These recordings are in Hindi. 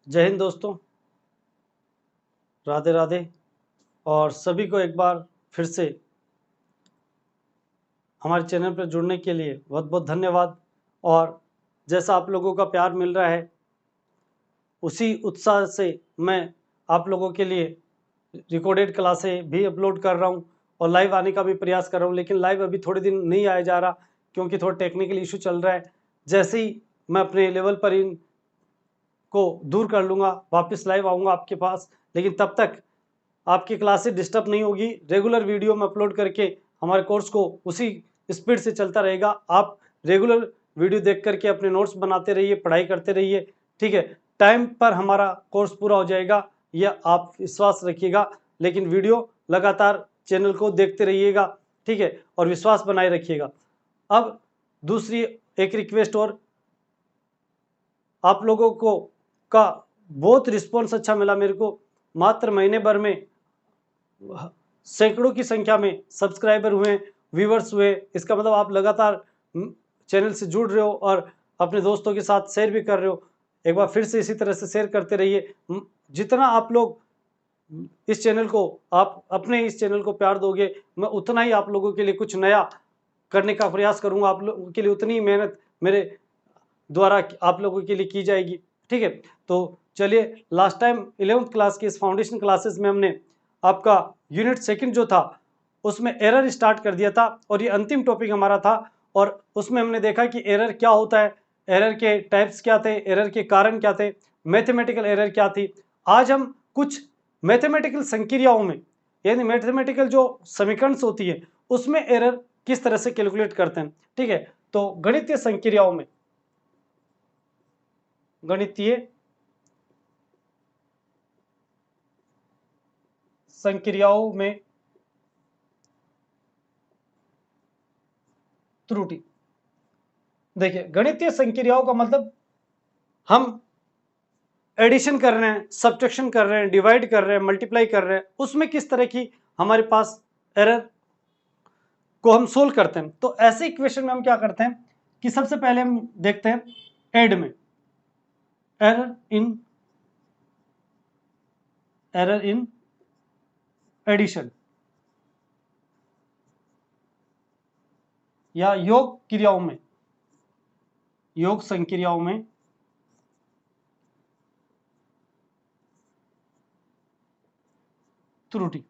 जय हिंद दोस्तों, राधे राधे। और सभी को एक बार फिर से हमारे चैनल पर जुड़ने के लिए बहुत बहुत धन्यवाद। और जैसा आप लोगों का प्यार मिल रहा है उसी उत्साह से मैं आप लोगों के लिए रिकॉर्डेड क्लासें भी अपलोड कर रहा हूं और लाइव आने का भी प्रयास कर रहा हूं, लेकिन लाइव अभी थोड़े दिन नहीं आया जा रहा क्योंकि थोड़ा टेक्निकल इशू चल रहा है। जैसे ही मैं अपने लेवल पर इन को दूर कर लूँगा वापस लाइव आऊँगा आपके पास, लेकिन तब तक आपकी क्लासेस डिस्टर्ब नहीं होगी। रेगुलर वीडियो में अपलोड करके हमारे कोर्स को उसी स्पीड से चलता रहेगा। आप रेगुलर वीडियो देख करके अपने नोट्स बनाते रहिए, पढ़ाई करते रहिए, ठीक है। टाइम पर हमारा कोर्स पूरा हो जाएगा, यह आप विश्वास रखिएगा। लेकिन वीडियो लगातार चैनल को देखते रहिएगा, ठीक है, और विश्वास बनाए रखिएगा। अब दूसरी एक रिक्वेस्ट और, आप लोगों को का बहुत रिस्पॉन्स अच्छा मिला मेरे को। मात्र महीने भर में सैकड़ों की संख्या में सब्सक्राइबर हुए, व्यूवर्स हुए। इसका मतलब आप लगातार चैनल से जुड़ रहे हो और अपने दोस्तों के साथ शेयर भी कर रहे हो। एक बार फिर से इसी तरह से शेयर करते रहिए। जितना आप लोग इस चैनल को, आप अपने इस चैनल को प्यार दोगे, मैं उतना ही आप लोगों के लिए कुछ नया करने का प्रयास करूंगा। आप लोगों के लिए उतनी ही मेहनत मेरे द्वारा आप लोगों के लिए की जाएगी, ठीक है। तो चलिए, लास्ट टाइम 11th क्लास के इस फाउंडेशन क्लासेस में हमने आपका यूनिट सेकंड जो था उसमें एरर स्टार्ट कर दिया था और ये अंतिम टॉपिक हमारा था। और उसमें हमने देखा कि एरर क्या होता है, एरर के टाइप्स क्या थे, एरर के कारण क्या थे, मैथमेटिकल एरर क्या थी। आज हम कुछ मैथमेटिकल संक्रियाओं में, यानी मैथमेटिकल जो समीकरण होती है उसमें एरर किस तरह से कैलकुलेट करते हैं, ठीक है। तो गणितीय संक्रियाओं में, गणितीय संक्रियाओं में त्रुटि। देखिए, गणितीय संक्रियाओं का मतलब हम एडिशन कर रहे हैं, सब्ट्रैक्शन कर रहे हैं, डिवाइड कर रहे हैं, मल्टीप्लाई कर रहे हैं, उसमें किस तरह की हमारे पास एरर को हम सोल्व करते हैं। तो ऐसे इक्वेशन में हम क्या करते हैं कि सबसे पहले हम देखते हैं एड में, एरर इन एडिशन या योग क्रियाओं में, योग संक्रियाओं में त्रुटि।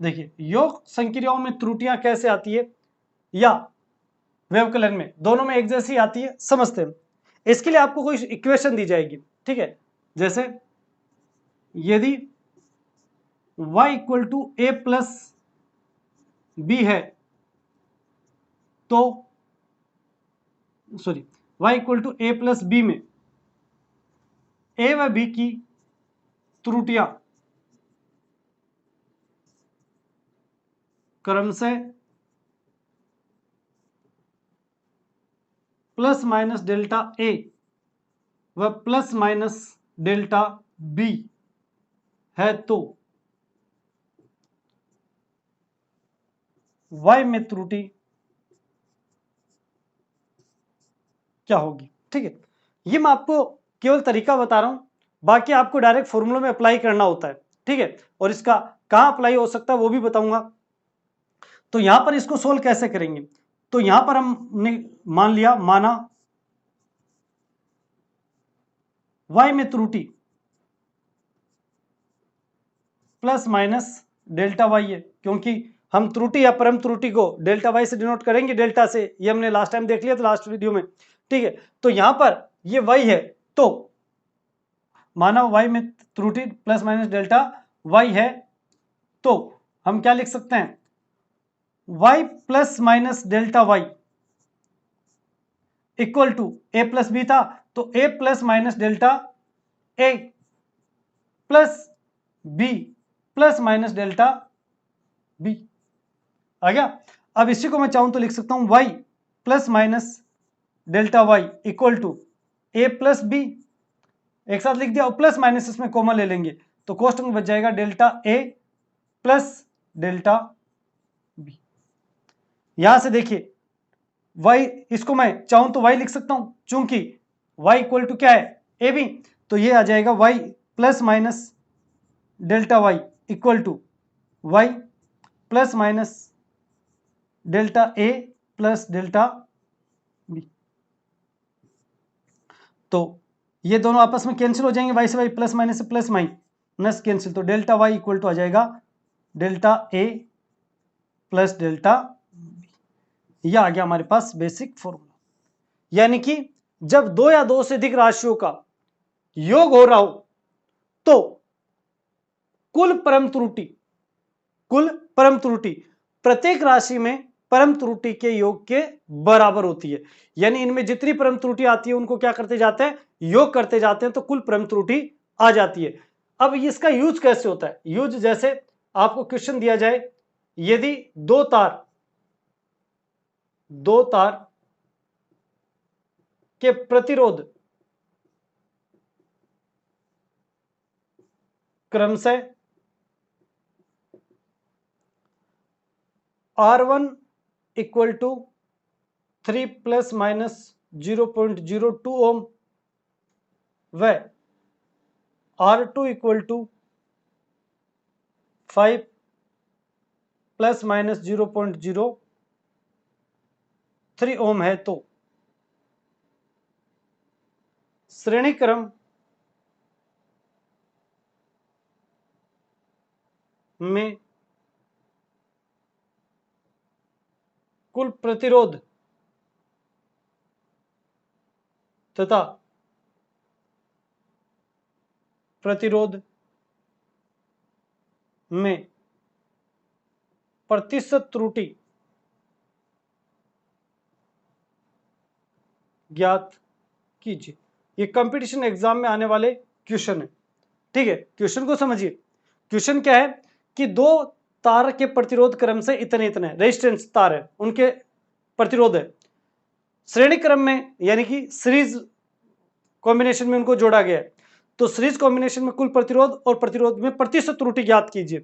देखिए, योग संक्रियाओं में त्रुटियां कैसे आती है या व्यवकलन में, दोनों में एक जैसी आती है, समझते हैं। इसके लिए आपको कोई इक्वेशन दी जाएगी, ठीक है। जैसे यदि y equal to A plus B है तो, sorry, y equal to A plus B में ए व बी की त्रुटियां क्रमशः प्लस माइनस डेल्टा ए व प्लस माइनस डेल्टा बी है तो y में त्रुटि क्या होगी, ठीक है। ये मैं आपको केवल तरीका बता रहा हूं, बाकी आपको डायरेक्ट फॉर्मूला में अप्लाई करना होता है, ठीक है। और इसका कहां अप्लाई हो सकता है वो भी बताऊंगा। तो यहां पर इसको सोल्व कैसे करेंगे, तो यहां पर हमने माना y में त्रुटि प्लस माइनस डेल्टा वाई है, क्योंकि हम त्रुटि या परम त्रुटि को डेल्टा वाई से डिनोट करेंगे, डेल्टा से। ये हमने लास्ट टाइम देख लिया था, लास्ट वीडियो में, ठीक है। तो यहां पर ये वाई है, तो माना वाई में त्रुटि प्लस माइनस डेल्टा वाई है, तो हम क्या लिख सकते हैं, Y plus minus delta Y equal to A plus B था, तो A plus minus delta A plus B plus minus delta B आ गया। अब इसी को मैं चाहूं तो लिख सकता हूं y plus minus delta Y equal to A plus B, एक साथ लिख दिया, और प्लस माइनस इसमें कॉमन ले लेंगे तो कोष्टक में बच जाएगा delta A plus delta B. यहां से देखिए y, इसको मैं चाहूं तो y लिख सकता हूं, चूंकि y इक्वल टू क्या है, ए बी। तो ये आ जाएगा y plus minus delta y equal to y plus minus delta a plus delta b। तो ये दोनों आपस में कैंसिल हो जाएंगे, y से y प्लस माइनस से प्लस माइनस कैंसिल, तो डेल्टा y इक्वल टू आ जाएगा delta a plus delta b। यह आ गया हमारे पास बेसिक फॉर्मूला। यानी कि जब दो या दो से अधिक राशियों का योग हो रहा हो तो कुल परम त्रुटि प्रत्येक राशि में परम त्रुटि के योग के बराबर होती है। यानी इनमें जितनी परम त्रुटि आती है उनको क्या करते जाते हैं, योग करते जाते हैं, तो कुल परम त्रुटि आ जाती है। अब इसका यूज कैसे होता है? यूज जैसे आपको क्वेश्चन दिया जाए, यदि दो तार के प्रतिरोध क्रमशः R1 equal to 3 plus minus 0.02 ohm व R2 equal to 5 plus minus 0.03 ohm है, तो श्रेणी क्रम में कुल प्रतिरोध तथा प्रतिरोध में प्रतिशत त्रुटि ज्ञात कीजिए। ये कंपटीशन एग्जाम में आने वाले क्वेश्चन है, ठीक है। क्वेश्चन को समझिए। क्वेश्चन क्या है कि दो तार के प्रतिरोध क्रम से इतने रेजिस्टेंस तार है, उनके प्रतिरोध है श्रेणी क्रम में, यानी कि सीरीज कॉम्बिनेशन में उनको जोड़ा गया है। तो सीरीज कॉम्बिनेशन में कुल प्रतिरोध और प्रतिरोध में प्रतिशत त्रुटि ज्ञात कीजिए।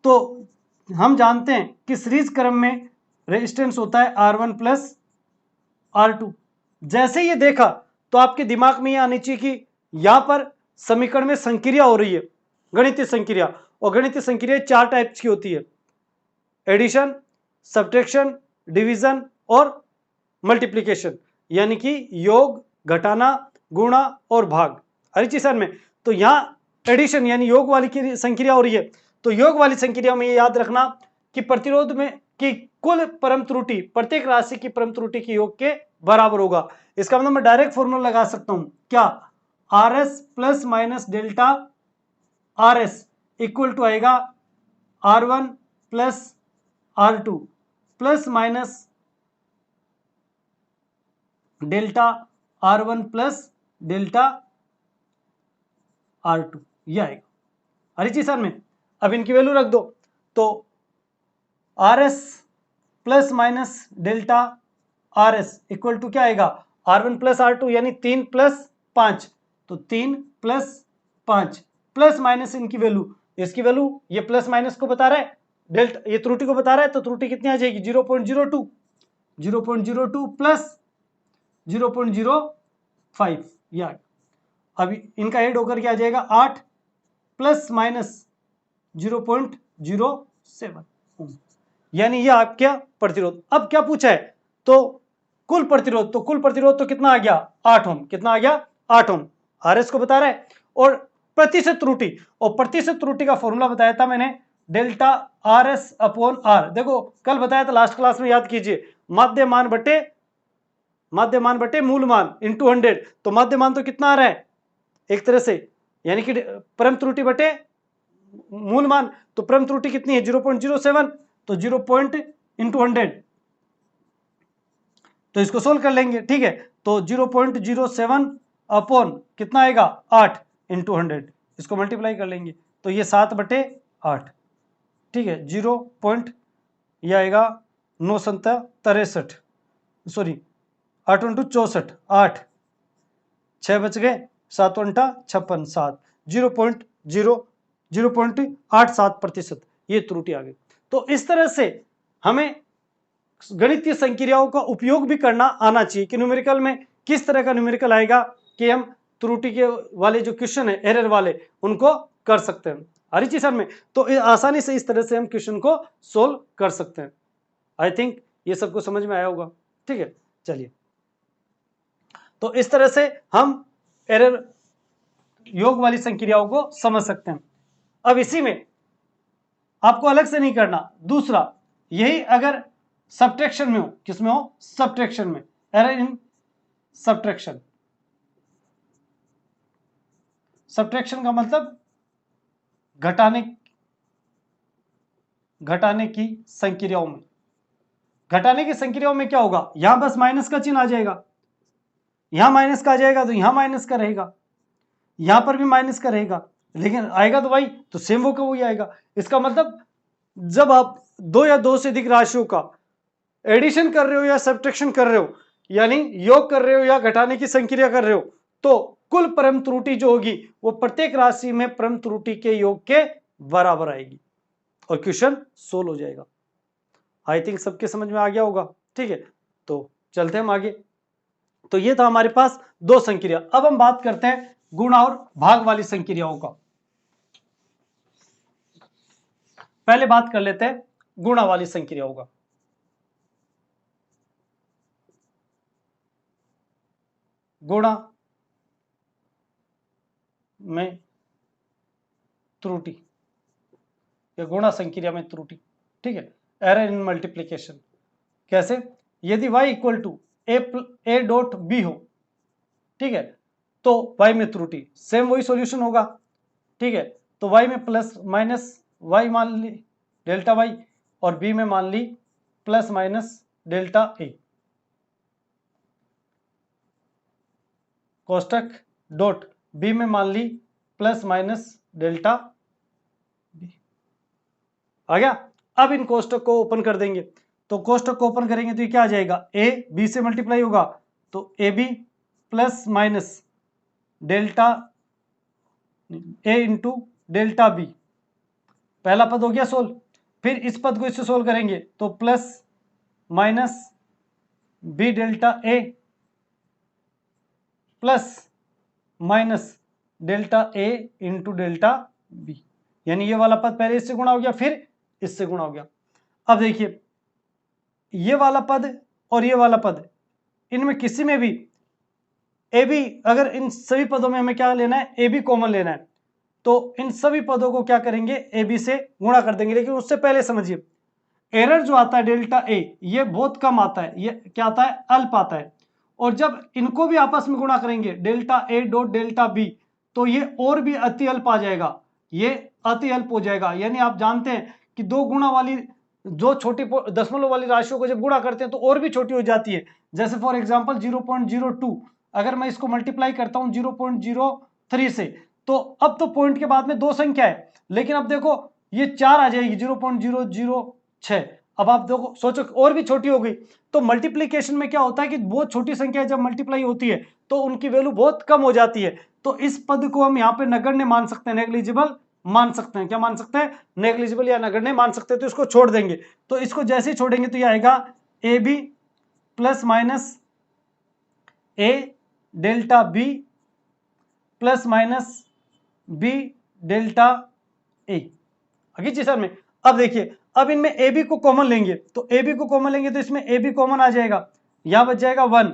तो हम जानते हैं कि सीरीज क्रम में रेजिस्टेंस होता है R1 प्लस R2। जैसे ये देखा तो आपके दिमाग में ये आनी चाहिए कि यहां पर समीकरण में संक्रिया हो रही है, गणितीय संक्रिया, और गणितीय संक्रिया 4 टाइप्स की होती है, एडिशन, सब्ट्रैक्शन, डिवीजन और मल्टीप्लिकेशन, यानी कि योग, घटाना, गुणा और भाग हर चीज में। तो यहां एडिशन यानी योग वाली की संक्रिया हो रही है, तो योग वाली संक्रिया में ये याद रखना कि प्रतिरोध में कि कुल परम त्रुटि प्रत्येक राशि की परम त्रुटि के योग के बराबर होगा। इसका मतलब मैं डायरेक्ट फॉर्मूला लगा सकता हूं, क्या, RS plus minus delta RS equal to आएगा R1 plus R2 plus minus delta R1 plus delta R2, यह आएगा हर चीज में। अब इनकी वैल्यू रख दो, तो RS plus minus delta RS equal to क्या आएगा, R1 प्लस R2 यानी 3 प्लस 5, तो 3 प्लस 5 प्लस माइनस इनकी वैल्यू, इसकी वैल्यू ये प्लस माइनस को बता रहा है, डेल्टा ये त्रुटि को बता रहा है, तो त्रुटि कितनी आ जाएगी 0.02 प्लस 0.05, या अभी इनका ऐड होकर क्या आ जाएगा 8 प्लस माइनस 0.07, यानी ये आपका प्रतिरोध। अब क्या पूछा है, तो कुल प्रतिरोध, तो कुल प्रतिरोध तो कितना आ गया 8 ओम, कितना आ गया 8 ओम, RS को बता रहा है। और प्रतिशत त्रुटि, और प्रतिशत त्रुटि का फॉर्मूला बताया था मैंने, डेल्टा RS अपॉन R। देखो कल बताया था लास्ट क्लास में, याद कीजिए, माध्यमान बटे मूल मान इंटू 100, तो माध्यमान तो कितना आ रहा है एक तरह से, यानी कि परम त्रुटि बटे मूल मान, तो परम त्रुटि कितनी है 0.07, तो 0 इंटू 100, तो इसको सोल्व कर लेंगे, ठीक है। तो 0.07 अपॉन कितना आएगा 8 इंटू 100, इसको मल्टीप्लाई कर लेंगे, तो ये 7/8, ठीक है। 0. यह आएगा 9×7 सॉरी 8 × 64, 8 6 बच गए, 7 × 56 7, 0.87%, ये त्रुटि आ गई। तो इस तरह से हमें गणितीय संक्रियाओं का उपयोग भी करना आना चाहिए कि न्यूमेरिकल में किस तरह का न्यूमेरिकल आएगा कि हम त्रुटि के वाले जो क्वेश्चन है एरर वाले, उनको कर सकते हैं। आ रही चीज सर में? तो आसानी से इस तरह से हम क्वेश्चन को सोल्व कर सकते हैं। आई थिंक ये सबको समझ में आया होगा। ठीक है, चलिए, तो इस तरह से हम एरर योग वाली संक्रियाओं को समझ सकते हैं। अब इसी में आपको अलग से नहीं करना। दूसरा, यही अगर सब्ट्रैक्शन में हो, किसमें हो? सब्ट्रैक्शन में, एरर इन सब्ट्रैक्शन। सब्ट्रैक्शन का मतलब घटाने की संक्रियाओं में। घटाने की संक्रियाओं में क्या होगा? यहां बस माइनस का चिन्ह आ जाएगा, यहां माइनस का आ जाएगा तो यहां माइनस का रहेगा, यहां पर भी माइनस का रहेगा, लेकिन आएगा तो भाई तो सेम वो का वही आएगा। इसका मतलब जब आप दो या दो से अधिक राशियों का एडिशन कर रहे हो या सब्ट्रैक्शन कर रहे हो, यानी योग कर रहे हो या घटाने की संक्रिया कर रहे हो, तो कुल परम त्रुटि जो होगी वो प्रत्येक राशि में परम त्रुटि के योग के बराबर आएगी और क्वेश्चन सोल्व हो जाएगा। आई थिंक सबके समझ में आ गया होगा। ठीक है, तो चलते हैं हम आगे। तो ये था हमारे पास दो संक्रिया। अब हम बात करते हैं गुणा और भाग वाली संक्रियाओं का। पहले बात कर लेते हैं गुणा वाली संक्रियाओं का। गुणा में त्रुटि या गुणा संक्रिया में त्रुटि। ठीक है, एरर इन मल्टीप्लिकेशन। कैसे? यदि y equal to A dot B हो, ठीक है, तो y में त्रुटि, सेम वही सॉल्यूशन होगा। ठीक है, तो y में प्लस माइनस y मान ली डेल्टा y और b में मान ली प्लस माइनस डेल्टा ए। कोष्टक डॉट b में मान ली प्लस माइनस डेल्टा b। आ गया? अब इन कोष्टक को ओपन कर देंगे, तो कोष्टक को ओपन करेंगे तो ये क्या आ जाएगा? a b से मल्टीप्लाई होगा तो A B plus minus delta A into delta B, पहला पद हो गया सोल्व। फिर इस पद को इससे सोल्व करेंगे तो plus minus B delta A plus minus delta A into delta B, यानी ये वाला पद पहले इससे गुणा हो गया फिर इससे गुणा हो गया। अब देखिए, ये वाला पद और ये वाला पद, इनमें किसी में भी ए बी, अगर इन सभी पदों में हमें क्या लेना है? ए बी कॉमन लेना है, तो इन सभी पदों को क्या करेंगे? ए बी से गुणा कर देंगे। लेकिन उससे पहले समझिए, एरर जो आता है डेल्टा ए, ये बहुत कम आता है, ये क्या आता है? अल्प आता है। और जब इनको भी आपस में गुणा करेंगे delta A dot delta B, तो ये और भी अति अल्प आ जाएगा, ये अति अल्प हो जाएगा। यानी आप जानते हैं कि दो गुणा वाली, जो छोटी दशमलव वाली राशियों को जब गुणा करते हैं तो और भी छोटी हो जाती है। जैसे फॉर एग्जांपल 0.02, अगर मैं इसको मल्टीप्लाई करता हूं 0.03 से, तो अब तो पॉइंट के बाद में दो संख्या है, लेकिन अब देखो ये 4 आ जाएगी, 0.006। अब आप देखो, सोचो और भी छोटी हो गई। तो मल्टीप्लीकेशन में क्या होता है कि बहुत छोटी संख्या जब मल्टीप्लाई होती है तो उनकी वैल्यू बहुत कम हो जाती है। तो इस पद को हम यहाँ पे नगण्य मान सकते हैं, नेग्लिजिबल मान सकते हैं। क्या मान सकते हैं? नेग्लिजिबल या नगण्य मान सकते हैं। तो इसको छोड़ देंगे, तो इसको जैसे ही छोड़ेंगे तो ये आएगा A B plus minus A delta B plus minus B delta A. आगे जी सर में। अब देखिए, अब इनमें ए बी को कॉमन लेंगे, तो ए बी को कॉमन लेंगे तो इसमें ए बी कॉमन आ जाएगा, यहां बच जाएगा 1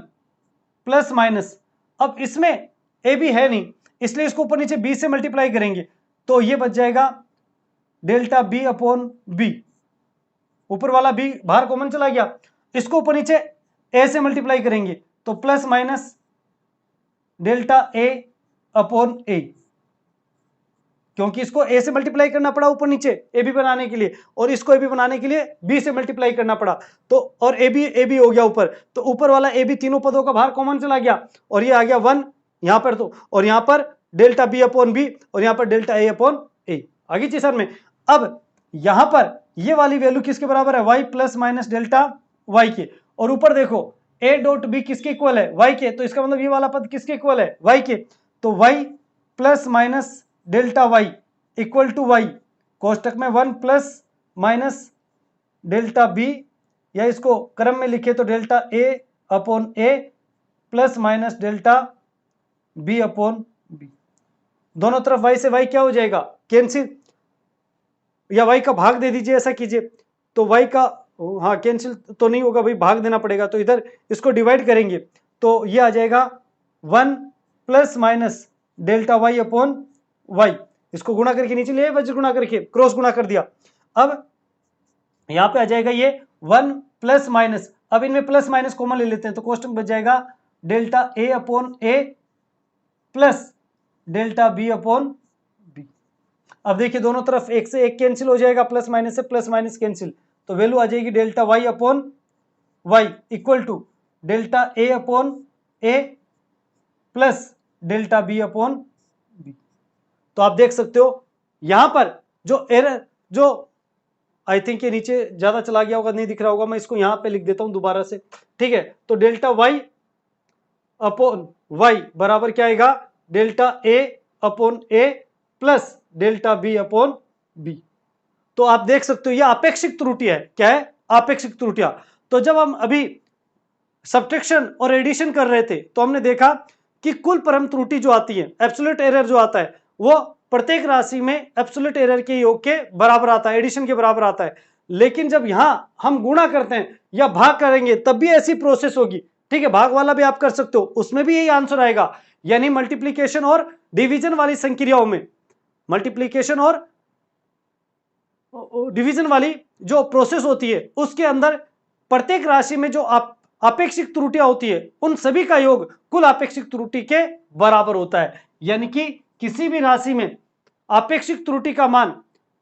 प्लस माइनस। अब इसमें ए बी है नहीं, इसलिए इसको ऊपर नीचे बी से मल्टीप्लाई करेंगे तो ये बच जाएगा डेल्टा बी अपॉन बी। ऊपर वाला बी बाहर कॉमन चला गया, इसको ऊपर नीचे ए से मल्टीप्लाई करेंगे तो plus minus delta A upon ए, क्योंकि इसको ए से मल्टीप्लाई करना पड़ा ऊपर नीचे ए बी बनाने के लिए, और इसको ए बी बनाने के लिए बी से मल्टीप्लाई करना पड़ा। तो और ए बी हो गया ऊपर, तो ऊपर वाला ए बी तीनों पदों का बाहर कॉमन चला गया और ये आ गया 1 यहां पर, तो और यहां पर डेल्टा बी अपॉन बी और यहां पर डेल्टा ए अपॉन ए। आगे चीज सर में। अब यहां पर ये वाली वैल्यू किसके बराबर है? Y plus minus delta Y के। और ऊपर देखो ए डॉट बी किसके इक्वल है? वाई के। तो इसका मतलब ये वाला पद किसके इक्वल है? वाई के। तो Y plus minus delta Y equal to Y, कोष्टक में 1 प्लस माइनस डेल्टा बी, या इसको क्रम में लिखे तो delta A upon A plus minus delta B upon B. दोनों तरफ y से y क्या हो जाएगा, कैंसिल, या y का भाग दे दीजिए, ऐसा कीजिए तो y का, हाँ कैंसिल तो नहीं होगा भाई, भाग देना पड़ेगा, तो इधर इसको डिवाइड करेंगे तो ये आ जाएगा 1 plus minus delta y upon y। इसको गुणा करके नीचे ले, वज्र गुणा करके क्रॉस गुणा कर दिया। अब यहां पे आ जाएगा ये 1 प्लस माइनस, अब इनमें प्लस माइनस कॉमन ले लेते हैं तो कोष्टक बच जाएगा delta a upon a plus delta b upon b। अब देखिए दोनों तरफ एक से एक कैंसिल हो जाएगा, प्लस माइनस से प्लस माइनस कैंसिल, तो वैल्यू आ जाएगी delta y upon y equal to delta a upon a plus delta b upon b। तो आप देख सकते हो यहां पर जो एरर, जो आई थिंक ये नीचे ज्यादा चला गया होगा, नहीं दिख रहा होगा, मैं इसको यहां पे लिख देता हूं दोबारा से, ठीक है। तो डेल्टा y अपॉन y बराबर क्या आएगा, delta a upon a plus delta b upon b। तो आप देख सकते हो ये आपेक्षिक त्रुटि है। क्या है, आपेक्षिक त्रुटियां। तो जब हम अभी सब्ट्रैक्शन और एडिशन कर रहे थे तो हमने देखा कि कुल परम त्रुटि जो आती है, एब्सोल्यूट एरर जो आता है, वो प्रत्येक राशि में एब्सोल्यूट एरर के योग के बराबर आता है, एडिशन के बराबर आता है। लेकिन जब यहां हम गुणा करते हैं या भाग करेंगे तब भी ऐसी प्रोसेस होगी, ठीक है। भाग वाला भी आप कर सकते हो, उसमें भी यही आंसर आएगा। यानी मल्टीप्लीकेशन और डिवीजन वाली संक्रियाओं में, मल्टीप्लीकेशन और डिवीजन वाली जो प्रोसेस होती है उसके अंदर प्रत्येक राशि में जो आपेक्षिक त्रुटियां होती है उन सभी का योग कुल आपेक्षिक त्रुटि के बराबर होता है। यानी कि किसी भी राशि में आपेक्षिक त्रुटि का मान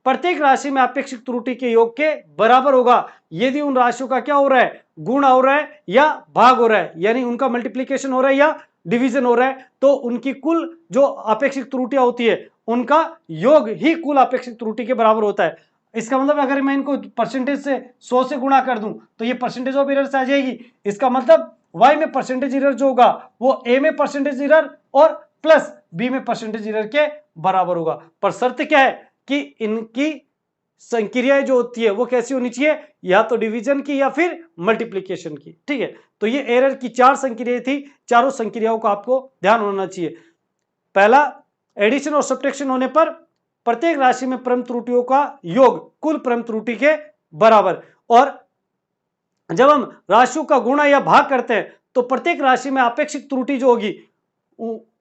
प्रत्येक राशि में आपेक्षिक त्रुटि के योग के बराबर होगा यदि उन राशियों का क्या हो रहा है, गुणा हो रहा है या भाग हो रहा है, यानी उनका मल्टीप्लीकेशन हो रहा है या डिवीजन हो रहा है, तो उनकी कुल जो आपेक्षिक त्रुटियां होती है उनका योग ही कुल आपेक्षिक त्रुटि के बराबर होता है। इसका मतलब अगर मैं इनको परसेंटेज से 100 से गुणा कर दूं तो ये परसेंटेज ऑफ एरर से आ जाएगी। इसका मतलब y में परसेंटेज एरर जो होगा वो a में परसेंटेज एरर और प्लस b में परसेंटेज एरर के बराबर होगा। पर शर्त क्या है कि इनकी संक्रियाएं जो होती है वो कैसी होनी चाहिए, या तो डिवीजन की या फिर मल्टीप्लीकेशन की, ठीक है। तो ये एरर की 4 संक्रियाएं थी, चारों संक्रियाओं का आपको ध्यान होना चाहिए। पहला, एडिशन और सब्ट्रैक्शन होने पर प्रत्येक राशि में परम त्रुटियों का योग कुल परम त्रुटि के बराबर, और जब हम राशियों का गुणा या भाग करते हैं तो प्रत्येक राशि में आपेक्षिक त्रुटि जो होगी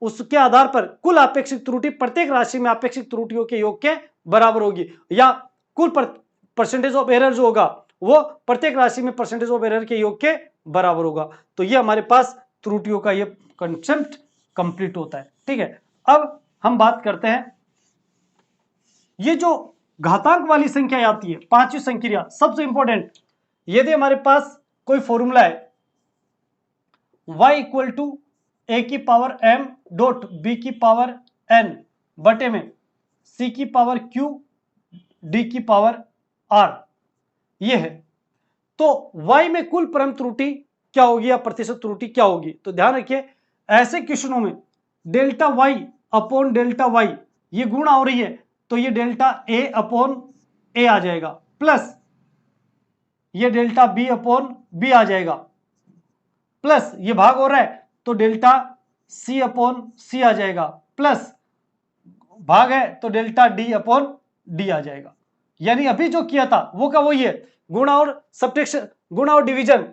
उसके आधार पर कुल आपेक्षिक त्रुटि प्रत्येक राशि में आपेक्षिक त्रुटियों के योग के बराबर होगी, या कुल परसेंटेज ऑफ एरर जो होगा वो प्रत्येक राशि में परसेंटेज ऑफ एरर के योग के बराबर होगा। तो ये हमारे पास त्रुटियों का ये कंसेप्ट कंप्लीट होता है, ठीक है। अब हम बात करते हैं ये जो घातांक वाली संख्या आती है, पांचवी संक्रिया, सबसे इंपॉर्टेंट। यदि हमारे पास कोई फॉर्मूला है y इक्वल टू a की पावर m डॉट b की पावर n बटे में c की पावर q d की पावर r, ये है, तो y में कुल परम त्रुटि क्या होगी या प्रतिशत त्रुटि क्या होगी। तो ध्यान रखिए ऐसे क्वेश्चनों में delta y upon delta y ये गुणा हो रही है तो ये डेल्टा a अपॉन a आ जाएगा, प्लस ये डेल्टा b अपॉन b आ जाएगा, प्लस ये भाग हो रहा है तो डेल्टा c अपॉन c आ जाएगा, प्लस भाग है तो डेल्टा d अपॉन d आ जाएगा। यानी अभी जो किया था वो का वही है, गुणा और सब्ट्रैक्शन, गुणा और डिवीजन,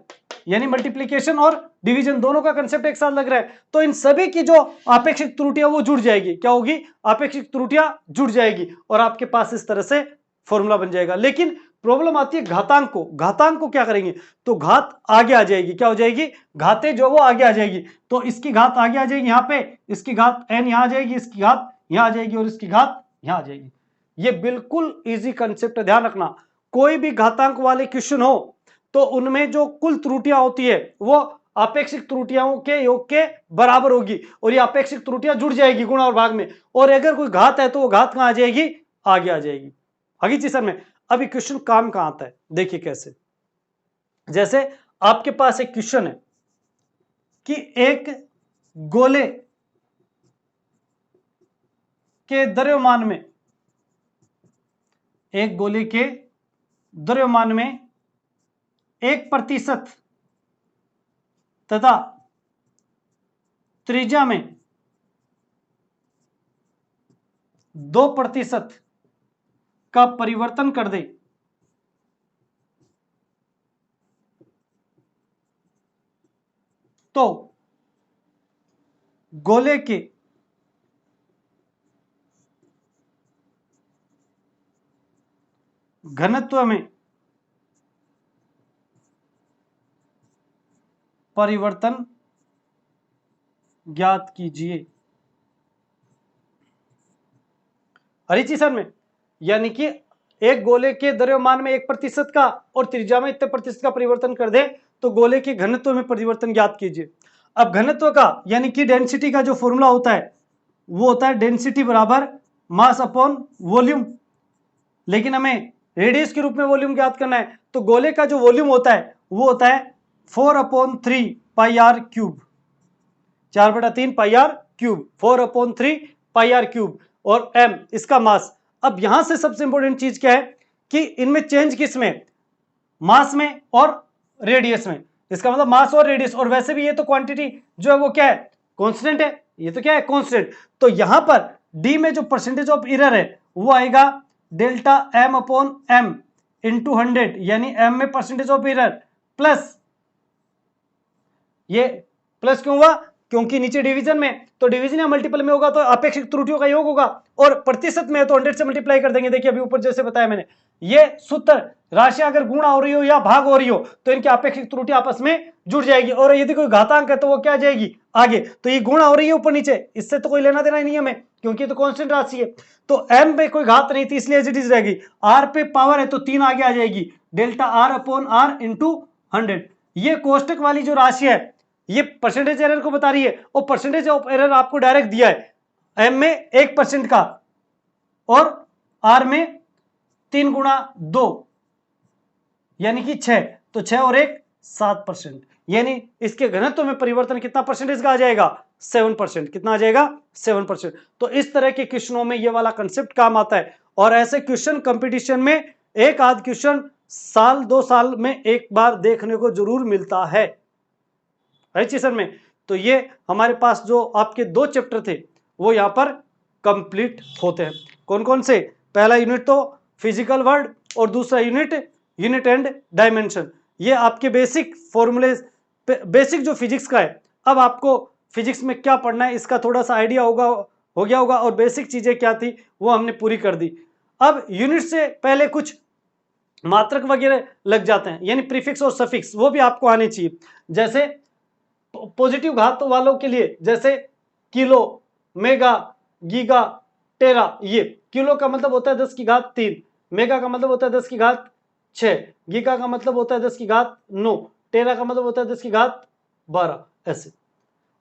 यानी मल्टीप्लीकेशन और डिवीजन दोनों का कंसेप्ट एक साथ लग रहा है। तो इन सभी की जो आपेक्षिक त्रुटियां वो जुड़ जाएगी, क्या होगी, आपेक्षिक त्रुटियां जुड़ जाएगी और आपके पास इस तरह से फॉर्मूला बन जाएगा। लेकिन प्रॉब्लम आती है घातांक को, घातांक को क्या करेंगे, तो घात आगे आ जाएगी, क्या हो जाएगी, घाते जो वो आगे आ जाएगी, तो इसकी घात आगे आ जाएगी यहाँ पे, इसकी घात n यहाँ आ जाएगी, इसकी घात यहाँ आ जाएगी और इसकी घात यहाँ आ जाएगी। ये बिल्कुल इजी कंसेप्ट है, ध्यान रखना। कोई भी घातांक वाले क्वेश्चन हो तो उनमें जो कुल त्रुटियां होती है वो आपेक्षिक त्रुटियों के योग के बराबर होगी और ये आपेक्षिक त्रुटियां जुड़ जाएगी गुणा और भाग में, और अगर कोई घात है तो वो घात कहां आ जाएगी, आगे आ जाएगी। आगे चीज सर में अभी क्वेश्चन काम कहां आता है, देखिए कैसे। जैसे आपके पास एक क्वेश्चन है कि एक गोले के द्रव्यमान में, एक गोले के द्रव्यमान में 1% तथा त्रिज्या में 2% का परिवर्तन कर दे तो गोले के घनत्व में परिवर्तन ज्ञात कीजिए। हरी सर में यानी कि एक गोले के द्रव्यमान में 1% का और त्रिज्या में इतने प्रतिशत का परिवर्तन कर दे तो गोले के घनत्व में परिवर्तन ज्ञात कीजिए। अब घनत्व का यानी कि डेंसिटी का जो फॉर्मूला होता है वो होता है डेंसिटी बराबर मास अपॉन वॉल्यूम, लेकिन हमें रेडियस के रूप में वॉल्यूम ज्ञात करना है तो गोले का जो वॉल्यूम होता है वो होता है 4/3 pi R cube, 4/3 pi R cube, 4/3 pi R cube, और m इसका मास। अब यहां से सबसे इंपॉर्टेंट चीज क्या है कि इनमें चेंज किस में, मास में और रेडियस में। इसका मतलब मास और रेडियस, और वैसे भी ये तो क्वांटिटी जो है वो क्या है, कांस्टेंट है, ये तो क्या है कांस्टेंट। तो यहां पर d में जो परसेंटेज ऑफ एरर है वो आएगा delta m upon m into 100, यानी m में परसेंटेज ऑफ एरर प्लस, ये प्लस क्यों हुआ क्योंकि नीचे डिवीजन में, तो डिवीजन या मल्टीपल में होगा तो अपेक्षित त्रुटियों का योग होगा, और प्रतिशत में है तो 100 से मल्टीप्लाई कर देंगे। देखिए अभी ऊपर जैसे बताया मैंने, ये सूत्र राशि अगर गुणा हो रही हो या भाग हो रही हो तो इनकी अपेक्षित त्रुटि आपस में जुड़ जाएगी, और यदि कोई घातांक है तो वो क्या जाएगी आगे। तो ये गुणा हो रही है ऊपर नीचे, इससे तो कोई लेना देना ही नहीं हमें क्योंकि तो कांस्टेंट राशि है। तो m पे कोई घात नहीं थी इसलिए एज इट इज रहेगी, r पे पावर है तो 3 आगे आ जाएगी, delta r upon r into 100। ये कोष्टक वाली जो राशि है ये परसेंटेज एरर को बता रही है, और परसेंटेज ऑफ एरर आपको डायरेक्ट दिया है m में 1% का और r में 3 गुणा 2 यानी कि 6, तो 6 और 1 7%, यानी इसके घनत्व में परिवर्तन कितना परसेंटेज का आ जाएगा 7%। कितना आ जाएगा 7%। तो इस तरह के क्वेश्चनों में ये वाला कंसेप्ट काम आता है, और ऐसे क्वेश्चन कंपटीशन में एक आध क्वेश्चन साल 2 साल में एक बार देखने को जरूर मिलता है सर में। तो ये हमारे पास जो आपके 2 चैप्टर थे वो यहाँ पर कंप्लीट होते हैं। कौन कौन से, पहला यूनिट तो फिजिकल वर्ल्ड और दूसरा यूनिट एंड डायमेंशन। ये आपके बेसिक फॉर्मूले, बेसिक जो फिजिक्स का है, अब आपको फिजिक्स में क्या पढ़ना है इसका थोड़ा सा आइडिया हो गया होगा, और बेसिक चीजें क्या थी वो हमने पूरी कर दी। अब यूनिट से पहले कुछ मात्रक वगैरह लग जाते हैं, यानी प्रीफिक्स और सफिक्स, वो भी आपको आने चाहिए। जैसे पॉजिटिव घात वालों के लिए जैसे किलो, मेगा, गीगा, टेरा, ये किलो का मतलब होता है 10 की घात 3, मेगा का मतलब होता है 10 की घात 6, गीगा का मतलब होता है 10 की घात 9, टेरा का मतलब होता है 10 की घात 12, ऐसे।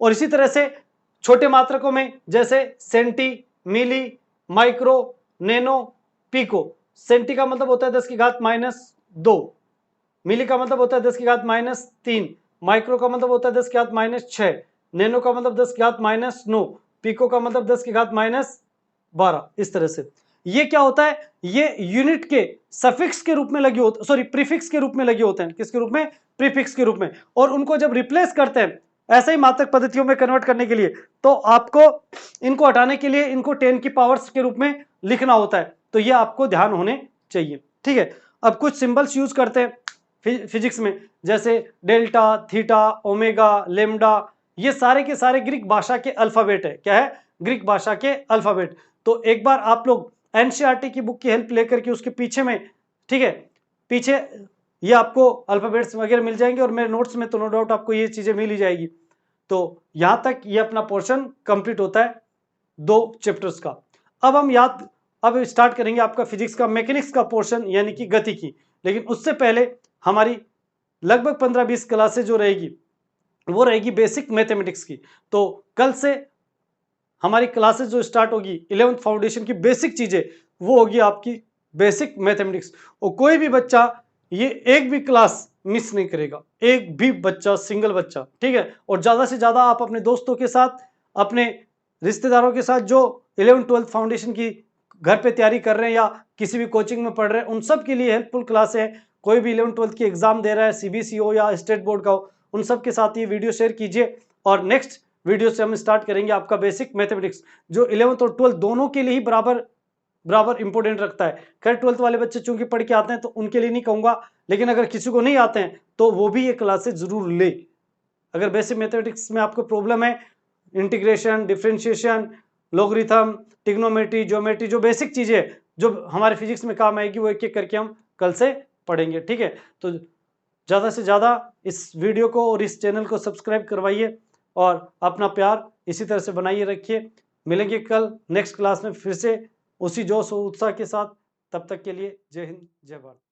और इसी तरह से छोटे मात्रकों में जैसे सेंटी, मिली, माइक्रो, नैनो, पिको। सेंटी का मतलब होता है 10 की घात -2, मिली का मतलब होता है 10 की घात -3, माइक्रो का मतलब होता है 10 की घात -6, नैनो का मतलब 10 की घात -9, पिको का मतलब 10 की घात -12। इस तरह से ये क्या होता है, ये यूनिट के सफिक्स के रूप में लगे होते, सॉरी प्रीफिक्स के रूप में लगे होते हैं। किसके रूप में, प्रीफिक्स के रूप में। और उनको जब रिप्लेस करते हैं ऐसे ही मात्रक पद्धतियों में कन्वर्ट करने के लिए, तो आपको इनको हटाने के लिए इनको 10 की पावर्स के रूप में लिखना होता है। तो ये आपको ध्यान होने चाहिए, ठीक है। अब कुछ सिंबल्स यूज करते हैं फिजिक्स में, जैसे डेल्टा, थीटा, ओमेगा, लेमडा, ये सारे के सारे ग्रीक भाषा के अल्फाबेट है। क्या है, ग्रीक भाषा के अल्फाबेट। तो एक बार आप लोग एनसीईआरटी की बुक की हेल्प लेकर के उसके पीछे में, ठीक है, पीछे ये आपको अल्फाबेट्स वगैरह मिल जाएंगे, और मेरे नोट्स में तो नो डाउट आपको ये चीजें मिल ही जाएगी। तो यहां तक ये अपना पोर्शन कंप्लीट होता है 2 चैप्टर्स का। अब स्टार्ट करेंगे आपका फिजिक्स का मैकेनिक्स का पोर्शन, यानी कि गति की। लेकिन उससे पहले हमारी लगभग 15-20 क्लासेस जो रहेगी वो रहेगी बेसिक मैथमेटिक्स की। तो कल से हमारी क्लासेस जो स्टार्ट होगी 11th फाउंडेशन की बेसिक चीजें, वो होगी आपकी बेसिक मैथमेटिक्स। और कोई भी बच्चा ये एक भी क्लास मिस नहीं करेगा, एक भी बच्चा, सिंगल बच्चा, ठीक है। और ज्यादा से ज्यादा आप अपने दोस्तों के साथ, अपने रिश्तेदारों के साथ जो 11th-12th फाउंडेशन की घर पे तैयारी कर रहे हैं या किसी भी कोचिंग में पढ़ रहे हैं, उन सब के लिए हेल्पफुल क्लास है। कोई भी 11th-12th की एग्जाम दे रहा है, सीबीएसई हो या स्टेट बोर्ड का हो, उन सब के साथ ये वीडियो शेयर कीजिए। और नेक्स्ट वीडियो से हम स्टार्ट करेंगे आपका बेसिक मैथमेटिक्स, जो 11th और 12th दोनों के लिए ही बराबर बराबर इंपॉर्टेंट रखता है। खैर 12th वाले बच्चे चूंकि पढ़ के आते हैं तो उनके लिए नहीं कहूंगा, लेकिन अगर किसी को नहीं आते हैं तो वो भी ये क्लासेस जरूर ले। अगर बेसिक मैथमेटिक्स में आपको प्रॉब्लम है, integration, differentiation, logarithm, trigonometry, geometry, जो बेसिक चीजें जो हमारे फिजिक्स में काम आएगी वो एक एक करके हम कल से पढ़ेंगे। ठीक है, तो ज़्यादा से ज़्यादा इस वीडियो को और इस चैनल को सब्सक्राइब करवाइए और अपना प्यार इसी तरह से बनाइए रखिए। मिलेंगे कल नेक्स्ट क्लास में फिर से उसी जोश और उत्साह के साथ। तब तक के लिए जय हिंद, जय भारत।